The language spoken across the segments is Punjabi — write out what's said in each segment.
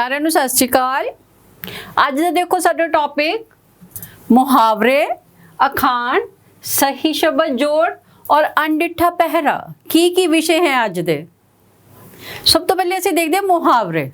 सारिਆਂ ਨੂੰ सत श्री अकाल। अज ਦਾ देखो साडा टॉपिक मुहावरे, अखान, सही शब्द जोड़ और अनडिठा पहरा की विषय है अज दे। सब तो पहले असीं देखते हैं मुहावरे।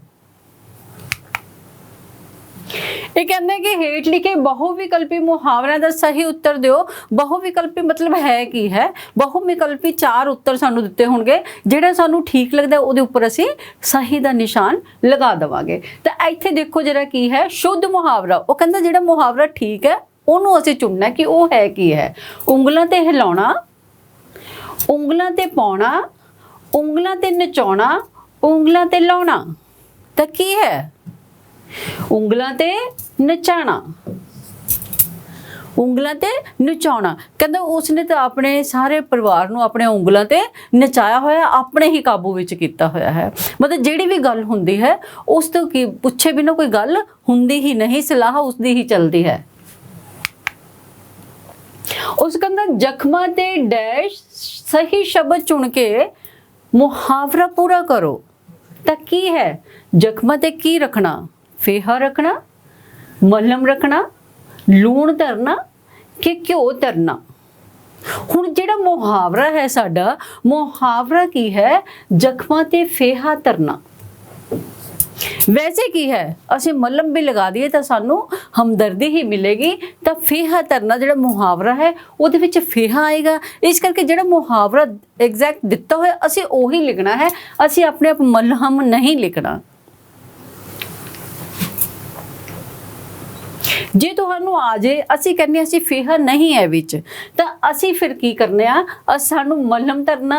ये कहते हैं कि हेठ लिखे बहुविकल्पी मुहावरिਆਂ ਦਾ सही उत्तर दिओ। बहुविकल्पी मतलब है की है, बहुविकल्पी चार उत्तर सानू दिते होणगे, ਜਿਹੜਾ सानू ठीक लगदा ਉਹਦੇ ਉੱਪਰ ਅਸੀਂ सही ਦਾ ਨਿਸ਼ਾਨ लगा देवांगे। ਤਾਂ ਇੱਥੇ देखो ਜਿਹੜਾ ਕੀ ਹੈ शुद्ध मुहावरा, ਉਹ ਕਹਿੰਦਾ ਜਿਹੜਾ मुहावरा ठीक है ਉਹਨੂੰ ਅਸੀਂ ਚੁਣਨਾ ਕਿ ਉਹ ਹੈ ਕੀ ਹੈ। ਉਂਗਲਾਂ ਤੇ ਹਿਲਾਉਣਾ, ਉਂਗਲਾਂ ਤੇ ਪਾਉਣਾ, ਉਂਗਲਾਂ ਤੇ ਨਚਾਉਣਾ, ਉਂਗਲਾਂ ਤੇ ਲਾਉਣਾ। ਤਾਂ ਕੀ ਹੈ? ਉਂਗਲਾਂ ਤੇ ਨਚਾਣਾ, ਉਂਗਲਾਂ ਤੇ ਨਚਾਉਣਾ। ਕਹਿੰਦਾ ਉਸਨੇ ਤਾਂ ਆਪਣੇ ਸਾਰੇ ਪਰਿਵਾਰ ਨੂੰ ਆਪਣੇ ਉਂਗਲਾਂ ਤੇ ਨਚਾਇਆ ਹੋਇਆ, ਆਪਣੇ ਹੀ ਕਾਬੂ ਵਿੱਚ ਕੀਤਾ ਹੋਇਆ ਹੈ। ਮਤਲਬ ਜਿਹੜੀ ਵੀ ਗੱਲ ਹੁੰਦੀ ਹੈ ਉਸ ਤੋਂ ਕੀ ਪੁੱਛੇ ਬਿਨਾਂ ਕੋਈ ਗੱਲ ਹੁੰਦੀ ਹੀ ਨਹੀਂ, ਸਲਾਹ ਉਸ ਦੀ ਹੀ ਚੱਲਦੀ ਹੈ। ਉਸ ਕਹਿੰਦਾ ਜ਼ਖਮਾਂ ਤੇ ਡੈਸ਼ ਸਹੀ ਸ਼ਬਦ ਚੁਣ ਕੇ ਮੁਹਾਵਰਾ ਪੂਰਾ ਕਰੋ। ਤਾਂ ਕੀ ਹੈ? ਜ਼ਖਮਾਂ ਤੇ ਕੀ ਰੱਖਣਾ? फेहा रखना, मलहम रखना, लूण धरना कि घ्यो धरना। हुण जिहड़ा मुहावरा है साडा, मुहावरा की है जख्मां ते फेहा धरना। वैसे की है असीं मलहम भी लगा दिए तो सानू हमदर्दी ही मिलेगी। तो फेहा धरना जिहड़ा मुहावरा है उहदे विच फेहा आएगा। इस करके जिहड़ा मुहावरा एग्जैक्ट दिता होया असीं ओही लिखना है, असीं अपने आप मलहम नहीं लिखना। जे तुहानू आ जाए असी कहने असी फेहा नहीं है विच, तो असी फिर की करने आ, सानू मलहम धरना,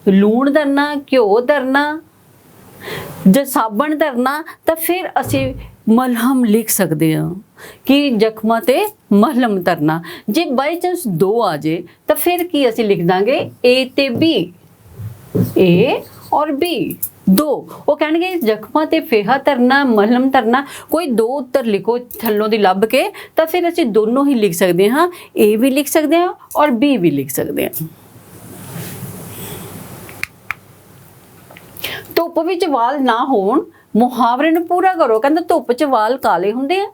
लूण धरना, घ्यो धरना, जे साबण धरना, तो फिर असी मलहम लिख सकते हैं कि जख्मां ते मलहम धरना। जे बाई चांस दो आ जाए तो फिर की असी लिख देंगे ए ते बी, ए और बी दो। वो कहेंगे जख्मां ते फेहा धरना, मलहम धरना। कोई दो उत्तर लिखो थल्लों दी लभ के, तो फिर असीं दोनों ही लिख सकते हैं, ए भी लिख सकते हैं और बी भी लिख सकते हैं। धुप विच वाल ना होण, मुहावरे नूं पूरा करो। कहंदा धुप च वाल काले हुंदे हैं,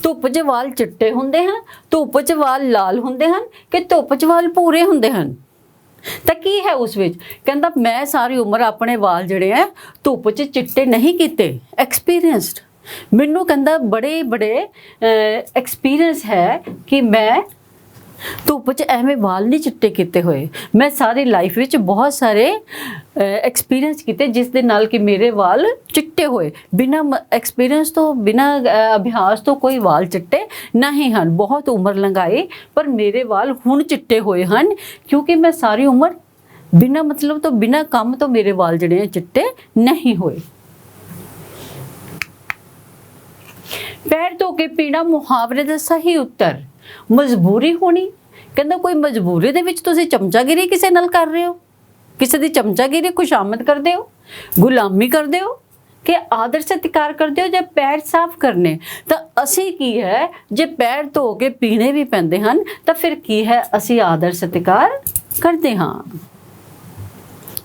धुप च वाल चिट्टे हुंदे हैं, धुप च वाल लाल हुंदे हैं कि धुप च वाल भूरे हुंदे हैं। तो की है उस विच? कहंदा मैं सारी उम्र अपने वाल जिहड़े है धुप च चिट्टे नहीं कीते, एक्सपीरियंसड। मैनू कहंदा बड़े बड़े एक्सपीरियंस है कि मैं धुप च एवें वाल नहीं चिट्टे किते हुए। मैं सारी लाइफ विच बहुत सारे एक्सपीरियंस किते जिस दे नाल कि मेरे वाल चिट्टे होए। बिना एक्सपीरियंस तो, बिना अभ्यास तो कोई वाल चिट्टे नहीं हैं। बहुत उम्र लंघाई पर मेरे वाल हुण चिट्टे होए हैं, क्योंकि मैं सारी उम्र बिना मतलब तो, बिना काम तो मेरे वाल जिहड़े हैं चिट्टे नहीं होए। पैर धो के पीना मुहावरे दा सही उत्तर। मजबूरी होनी, कहंदा कोई मजबूरी दे विच तुसीं चमचागिरी किसे नाल कर रहे हो, किसी दी चमचागिरी खुशामद करदे हो, गुलामी करदे हो कि आदर सत्कार करदे हो, जे पैर साफ करने। तो असीं की है जे पैर धो के पीने भी पैंदे हन तो फिर की है असीं आदर सत्कार करदे हां।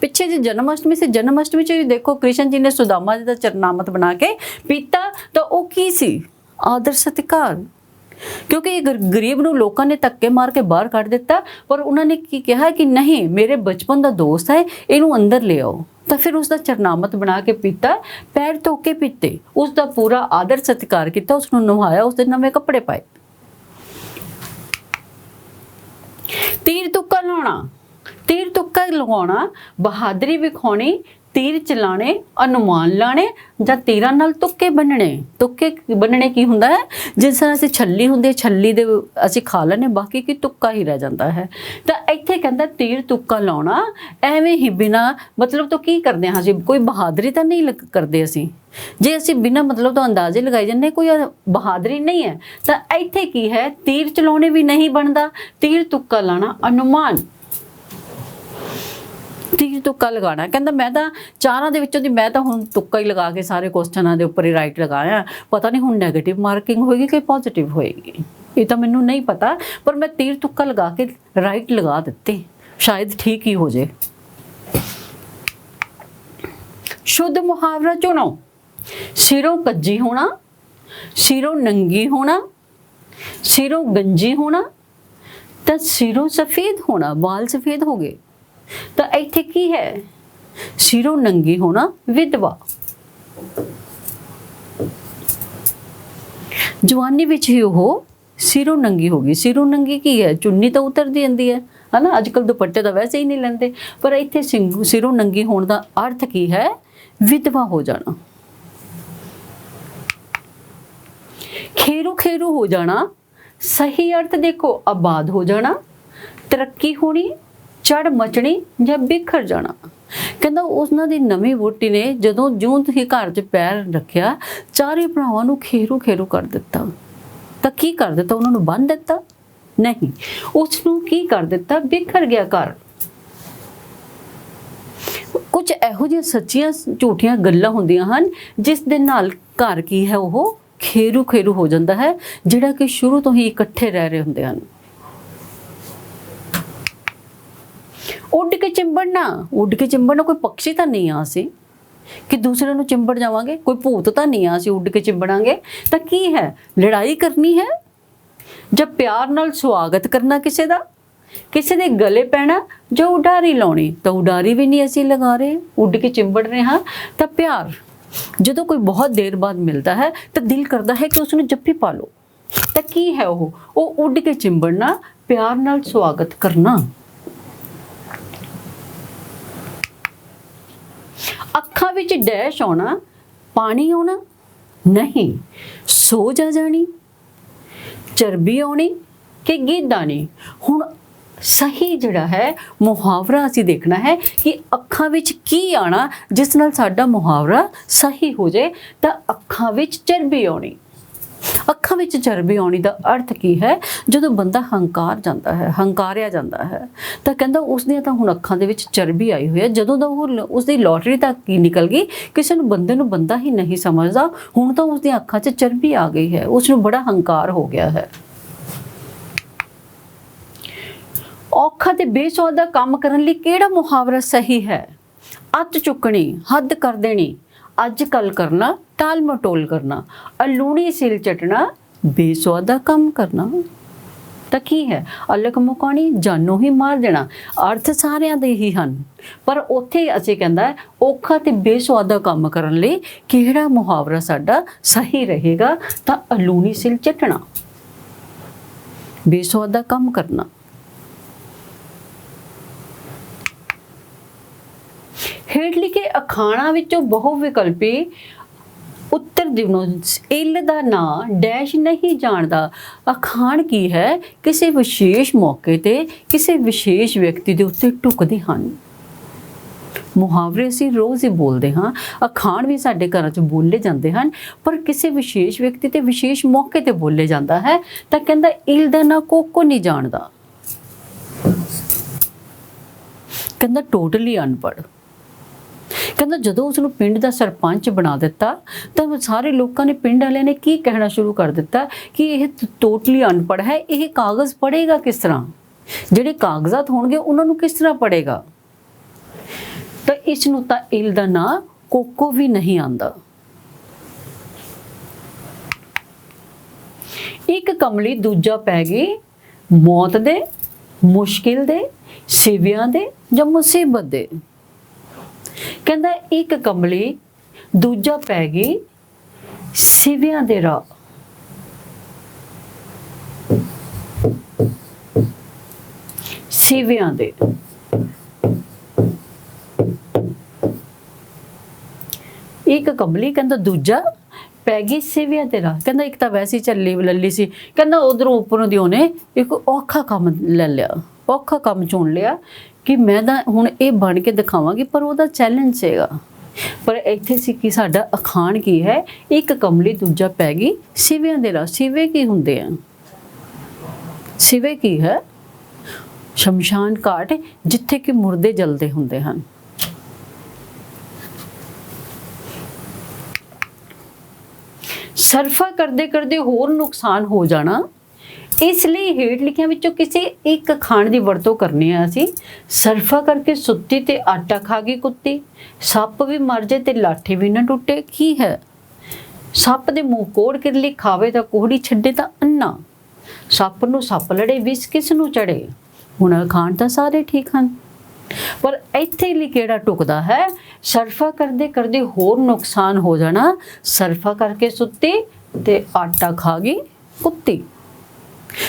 पिछे जी जन्माष्टमी से, जन्माष्टमी च देखो कृष्ण जी ने सुदामा जी का चरनामत बना के पीता, तो वो की सी? आदर सत्कार। क्योंकि गरीब नूं लोकां ने धक्के मार के बाहर कढ़ दिता, पर उन्होंने की कहा कि नहीं मेरे बचपन का दोस्त है, इनू अंदर ले आओ। तो फिर उसका चरनामत बना के पीता, पैर धो के पीते, उसका पूरा आदर सत्कार किया, उसनूं नहाया, उसदे नवे कपड़े पाए। तीर तुक्का लाउणा, तीर तुक्का लगाउणा बहादरी विखाउणी, तीर चलाने, अनुमान लाने जां तीरां नाल तुक्के बन्नणे। तुक्के बन्नणे की हुंदा है? जिस तरह असीं छल्ली हुंदी, छल्ली दे असीं खा लैने, बाकी की तुक्का ही रह जाता है। तो इत्थे कहंदा तीर तुक्का लाउणा एवें ही बिना मतलब तो की करदे हां असीं? कोई बहादरी तो नहीं करदे असीं। जे असीं बिना मतलब तो अंदाजे लगाई जन्ने, कोई बहादरी नहीं है। तो इत्थे की है तीर चलाउने भी नहीं बनदा, तीर तुक्का लाना अनुमान, तीर तुक्का लगाना। कहंदा मैं तो चारां दे विचों दी मैं तो हुण तुक्का ही लगा के सारे क्वेश्चनां दे उपर ही राइट लगाया। पता नहीं हुण नैगेटिव मार्किंग होएगी कि पॉजिटिव होएगी, ये तो मैनूं नहीं पता, पर मैं तीर तुक्का लगा के राइट लगा दित्ते, शायद ठीक ही हो जाए। शुद्ध मुहावरा चुनो। ਸਿਰੋਂ ਕੱਜੀ ਹੋਣਾ, ਸਿਰੋਂ ਨੰਗੀ ਹੋਣਾ, ਸਿਰੋਂ ਗੰਜੀ ਹੋਣਾ, ਤਾਂ ਸਿਰੋਂ ਸਫੇਦ ਹੋਣਾ, ਵਾਲ ਸਫੇਦ ਹੋ ਗਏ। ਤਾਂ ਇੱਥੇ ਕੀ ਹੈ? ਸਿਰੋਂ ਨੰਗੀ ਹੋਣਾ, ਵਿਧਵਾ। ਜਵਾਨੀ ਵਿੱਚ ਹੀ ਉਹ ਸਿਰੋਂ ਨੰਗੀ ਹੋ ਗਈ। ਸਿਰੋਂ ਨੰਗੀ ਕੀ ਹੈ? ਚੁੰਨੀ ਤਾਂ ਉਤਰਦੀ ਜਾਂਦੀ ਹੈ ਹਨਾ, ਅੱਜ ਕੱਲ ਦੁਪੱਟੇ ਤਾਂ ਵੈਸੇ ਹੀ ਨਹੀਂ ਲੈਂਦੇ। ਪਰ ਇੱਥੇ ਸਿਰੋਂ ਨੰਗੀ ਹੋਣ ਦਾ ਅਰਥ ਕੀ ਹੈ? ਵਿਧਵਾ ਹੋ ਜਾਣਾ। ਖੇਰੂ ਖੇਰੂ ਹੋ ਜਾਣਾ, ਸਹੀ ਅਰਥ ਦੇਖੋ, ਆਬਾਦ ਹੋ ਜਾਣਾ, ਤਰੱਕੀ ਹੋਣੀ, ਚੜ ਮਚਣੀ ਜਾਂ ਬਿਖਰ ਜਾਣਾ। ਕਹਿੰਦਾ ਉਹਨਾਂ ਦੀ ਨਵੀਂ ਵਹੁਟੀ ਨੇ ਜਦੋਂ ਜਿਉਂ ਹੀ ਘਰ 'ਚ ਪੈਰ ਰੱਖਿਆ, ਚਾਰੇ ਭਰਾਵਾਂ ਨੂੰ ਖੇਰੂ ਖੇਰੂ ਕਰ ਦਿੱਤਾ। ਤਾਂ ਕੀ ਕਰ ਦਿੱਤਾ? ਉਹਨਾਂ ਨੂੰ ਬੰਨ੍ਹ ਦਿੱਤਾ? ਨਹੀਂ, ਉਸ ਨੂੰ ਕੀ ਕਰ ਦਿੱਤਾ? ਬਿਖਰ ਗਿਆ ਘਰ। ਕੁਝ ਇਹੋ ਜਿਹੀਆਂ ਸੱਚੀਆਂ ਝੂਠੀਆਂ ਗੱਲਾਂ ਹੁੰਦੀਆਂ ਹਨ ਜਿਸ ਦੇ ਨਾਲ ਘਰ ਕੀ ਹੈ, ਉਹ ਖੇਰੂ ਖੇਰੂ ਹੋ ਜਾਂਦਾ ਹੈ, ਜਿਹੜਾ ਕਿ ਸ਼ੁਰੂ ਤੋਂ ਹੀ ਇਕੱਠੇ ਰਹਿ ਰਹੇ ਹੁੰਦੇ ਹਨ। ਉੱਡ ਕੇ ਚਿੰਬੜਨਾ, ਉੱਡ ਕੇ ਚਿੰਬੜਨਾ, ਕੋਈ ਪਕਸ਼ੀ ਤਾਂ ਨਹੀਂ ਆ ਅਸੀਂ ਕਿ ਦੂਸਰੇ ਨੂੰ ਚਿੰਬੜ ਜਾਵਾਂਗੇ, ਕੋਈ ਭੂਤ ਤਾਂ ਨਹੀਂ ਆ ਅਸੀਂ ਉੱਡ ਕੇ ਚਿੰਬੜਾਂਗੇ। ਤਾਂ ਕੀ ਹੈ? ਲੜਾਈ ਕਰਨੀ ਹੈ ਜਾਂ ਪਿਆਰ ਨਾਲ ਸਵਾਗਤ ਕਰਨਾ ਕਿਸੇ ਦਾ, ਕਿਸੇ ਦੇ ਗਲੇ ਪੈਣਾ ਜਾਂ ਉਡਾਰੀ ਲਾਉਣੀ। ਤਾਂ ਉਡਾਰੀ ਵੀ ਨਹੀਂ ਅਸੀਂ ਲਗਾ ਰਹੇ, ਉੱਡ ਕੇ ਚਿੰਬੜ ਰਹੇ ਹਾਂ। ਤਾਂ ਪਿਆਰ ਜਦੋਂ ਕੋਈ ਬਹੁਤ ਦੇਰ ਬਾਅਦ ਮਿਲਦਾ ਹੈ ਤਾਂ ਦਿਲ ਕਰਦਾ ਹੈ ਕਿ ਉਸ ਨੂੰ ਜੱਫੀ ਪਾ ਲਓ। ਤਾਂ ਕੀ ਹੈ ਉਹ ਉੱਡ ਕੇ ਚਿੰਬੜਨਾ, ਪਿਆਰ ਨਾਲ ਸਵਾਗਤ ਕਰਨਾ। ਅੱਖਾਂ ਵਿੱਚ ਡੈਸ਼ ਆਉਣਾ, ਪਾਣੀ ਆਉਣਾ ਨਹੀਂ, ਸੋਜ ਆ ਜਾਣੀ, ਚਰਬੀ ਆਉਣੀ ਕਿ ਗਿੱਧ ਆਣੀ। ਹੁਣ ਸਹੀ ਜਿਹੜਾ ਹੈ ਮੁਹਾਵਰਾ ਅਸੀਂ ਦੇਖਣਾ ਹੈ ਕਿ ਅੱਖਾਂ ਵਿੱਚ ਕੀ ਆਣਾ ਜਿਸ ਨਾਲ ਸਾਡਾ ਮੁਹਾਵਰਾ ਸਹੀ ਹੋ ਜਾਏ। ਤਾਂ ਅੱਖਾਂ ਵਿੱਚ ਚਰਬੀ ਆਉਣੀ। ਅੱਖਾਂ ਵਿੱਚ ਚਰਬੀ ਆਉਣੀ ਦਾ ਅਰਥ ਕੀ ਹੈ? ਜਦੋਂ ਬੰਦਾ ਹੰਕਾਰ ਜਾਂਦਾ ਹੈ, ਹੰਕਾਰਿਆ ਜਾਂਦਾ ਹੈ, ਤਾਂ ਕਹਿੰਦਾ ਉਸ ਦੀਆਂ ਤਾਂ ਹੁਣ ਅੱਖਾਂ ਦੇ ਵਿੱਚ ਚਰਬੀ ਆਈ ਹੋਈ ਹੈ। ਜਦੋਂ ਦਾ ਉਹ ਉਸਦੀ ਲੋਟਰੀ ਤੱਕ ਕੀ ਨਿਕਲ ਗਈ, ਕਿਸੇ ਨੂੰ ਬੰਦੇ ਨੂੰ ਬੰਦਾ ਹੀ ਨਹੀਂ ਸਮਝਦਾ, ਹੁਣ ਤਾਂ ਉਸਦੀਆਂ ਅੱਖਾਂ 'ਚ ਚਰਬੀ ਆ ਗਈ ਹੈ, ਉਸ ਨੂੰ ਬੜਾ ਹੰਕਾਰ ਹੋ ਗਿਆ ਹੈ। ਔਖਾ ਤੇ ਬੇਸੁਆਦਾ ਕੰਮ ਕਰਨ ਲਈ ਕਿਹੜਾ ਮੁਹਾਵਰਾ ਸਹੀ ਹੈ? ਅੱਤ ਚੁੱਕਣੀ, ਹੱਦ ਕਰ ਦੇਣੀ, ਅੱਜ ਕੱਲ ਕਰਨਾ, ਟਾਲ ਮਟੋਲ ਕਰਨਾ, ਅਲੂਣੀ ਸਿਲ ਚਟਣਾ, ਬੇਸੁਆਦਾ ਕੰਮ ਕਰਨਾ। ਤਾਂ ਕੀ ਹੈ? ਅਲਕ ਮੁਕਾਣੀ, ਜਾਨੋਂ ਹੀ ਮਾਰ ਦੇਣਾ। ਅਰਥ ਸਾਰਿਆਂ ਦੇ ਹੀ ਹਨ, ਪਰ ਉੱਥੇ ਅਸੀਂ ਕਹਿੰਦਾ ਔਖਾ ਤੇ ਬੇਸੁਆਦਾ ਕੰਮ ਕਰਨ ਲਈ ਕਿਹੜਾ ਮੁਹਾਵਰਾ ਸਾਡਾ ਸਹੀ ਰਹੇਗਾ? ਤਾਂ ਅਲੂਣੀ ਸਿਲ ਚਟਣਾ, ਬੇਸੁਆਦਾ ਕੰਮ ਕਰਨਾ। ਹੇਠ ਲਿਖੇ ਅਖਾਣਾਂ ਵਿੱਚੋਂ ਬਹੁ ਵਿਕਲਪੀ ਉੱਤਰ ਦਿਨੋਂ ਇਲ ਦਾ ਨਾਂ ਡੈਸ਼ ਨਹੀਂ ਜਾਣਦਾ। ਅਖਾਣ ਕੀ ਹੈ? ਕਿਸੇ ਵਿਸ਼ੇਸ਼ ਮੌਕੇ ਤੇ ਕਿਸੇ ਵਿਸ਼ੇਸ਼ ਵਿਅਕਤੀ ਦੇ ਉੱਤੇ ਢੁਕਦੇ ਹਨ। ਮੁਹਾਵਰੇ ਅਸੀਂ ਰੋਜ਼ ਹੀ ਬੋਲਦੇ ਹਾਂ, ਅਖਾਣ ਵੀ ਸਾਡੇ ਘਰਾਂ 'ਚ ਬੋਲੇ ਜਾਂਦੇ ਹਨ, ਪਰ ਕਿਸੇ ਵਿਸ਼ੇਸ਼ ਵਿਅਕਤੀ ਤੇ ਵਿਸ਼ੇਸ਼ ਮੌਕੇ ਤੇ ਬੋਲੇ ਜਾਂਦਾ ਹੈ। ਤਾਂ ਕਹਿੰਦਾ ਇਲ ਦਾ ਨਾਂ ਕੋਕੋ ਨਹੀਂ ਜਾਣਦਾ, ਕਹਿੰਦਾ ਟੋਟਲੀ ਅਨਪੜ੍ਹ। ਕਹਿੰਦਾ ਜਦੋਂ ਉਸ ਨੂੰ ਪਿੰਡ ਦਾ ਸਰਪੰਚ ਬਣਾ ਦਿੱਤਾ ਤਾਂ ਸਾਰੇ ਲੋਕਾਂ ਨੇ, ਪਿੰਡ ਵਾਲਿਆਂ ਨੇ ਕੀ ਕਹਿਣਾ ਸ਼ੁਰੂ ਕਰ ਦਿੱਤਾ ਕਿ ਇਹ ਟੋਟਲੀ ਅਨਪੜ੍ਹ ਹੈ, ਇਹ ਕਾਗਜ਼ ਪੜ੍ਹੇਗਾ ਕਿਸ ਤਰ੍ਹਾਂ? ਜਿਹੜੇ ਕਾਗਜ਼ਾਤ ਹੋਣਗੇ ਉਹਨਾਂ ਨੂੰ ਕਿਸ ਤਰ੍ਹਾਂ ਪੜ੍ਹੇਗਾ? ਤਾਂ ਇਸ ਨੂੰ ਤਾਂ ਇਲ ਦਾ ਨਾਂ ਕੋਕੋ ਵੀ ਨਹੀਂ ਆਉਂਦਾ। ਇੱਕ ਕਮਲੀ ਦੂਜਾ ਪੈ ਗਈ ਮੌਤ ਦੇ, ਮੁਸ਼ਕਿਲ ਦੇ, ਸਿਵਿਆਂ ਦੇ ਜਾਂ ਮੁਸੀਬਤ ਦੇ। ਕਹਿੰਦਾ ਇੱਕ ਕਮਲੀ ਦੂਜਾ ਪੈ ਗਈ ਸਿਵਿਆਂ ਦੇ ਰਾਹ। ਸਿਵਿਆਂ ਦੇ। ਇੱਕ ਕਮਲੀ ਕਹਿੰਦਾ ਦੂਜਾ ਪੈ ਗਈ ਸਿਵਿਆਂ ਦੇ ਰਾਹ। ਕਹਿੰਦਾ ਇੱਕ ਤਾਂ ਵੈਸੇ ਚੱਲੀ ਲੱਲੀ ਸੀ, ਕਹਿੰਦਾ ਉਧਰੋਂ ਉੱਪਰੋਂ ਦੀ ਉਹਨੇ ਇੱਕ ਔਖਾ ਕੰਮ ਲੈ ਲਿਆ, ਔਖਾ ਕੰਮ ਚੁਣ ਲਿਆ ਕਿ ਮੈਂ ਤਾਂ ਹੁਣ ਇਹ ਬਣ ਕੇ ਦਿਖਾਵਾਂਗੀ, ਪਰ ਉਹਦਾ ਚੈਲੰਜ ਸੀਗਾ। ਪਰ ਇੱਥੇ ਸੀ ਕਿ ਸਾਡਾ ਅਖਾਣ ਕੀ ਹੈ? ਇੱਕ ਕਮਲੀ ਦੂਜਾ ਪੈ ਗਈ ਸਿਵਿਆਂ ਦੇ ਰਾਹ। ਸਿਵੇ ਕੀ ਹੁੰਦੇ ਆ? ਸਿਵੇ ਕੀ ਹੈ? ਸ਼ਮਸ਼ਾਨ ਘਾਟ, ਜਿੱਥੇ ਕਿ ਮੁਰਦੇ ਜਲਦੇ ਹੁੰਦੇ ਹਨ। ਸਰਫਾ ਕਰਦੇ ਕਰਦੇ ਹੋਰ ਨੁਕਸਾਨ ਹੋ ਜਾਣਾ, ਇਸ ਲਈ ਹੇਠ ਲਿਖਿਆਂ ਵਿੱਚੋਂ ਕਿਸੇ ਇੱਕ ਅਖਾਣ ਦੀ ਵਰਤੋਂ ਕਰਨੀ ਹੈ ਅਸੀਂ। ਸਰਫਾ ਕਰਕੇ ਸੁੱਤੀ ਤੇ ਆਟਾ ਖਾ ਗਈ ਕੁੱਤੀ, ਸੱਪ ਵੀ ਮਰ ਜੇ ਤੇ ਲਾਠੀ ਵੀ ਨਾ ਟੁੱਟੇ। ਕੀ ਹੈ? ਸੱਪ ਦੇ ਮੂੰਹ ਕੋੜ ਕਿਰਲੀ, ਖਾਵੇ ਤਾਂ ਕੋਹੜੀ, ਛੱਡੇ ਤਾਂ ਅੰਨਾ। ਸੱਪ ਨੂੰ ਸੱਪ ਲੜੇ, ਵਿਸ ਕਿਸ ਨੂੰ ਚੜੇ। ਹੁਣ ਅਖਾਣ ਤਾਂ ਸਾਰੇ ਠੀਕ ਹਨ, ਪਰ ਇੱਥੇ ਲਈ ਕਿਹੜਾ ਟੁਕਦਾ ਹੈ। ਸਰਫਾ ਕਰਦੇ ਕਰਦੇ ਹੋਰ ਨੁਕਸਾਨ ਹੋ ਜਾਣਾ, ਸਰਫਾ ਕਰਕੇ ਸੁੱਤੀ ਤੇ ਆਟਾ ਖਾ ਗਈ ਕੁੱਤੀ।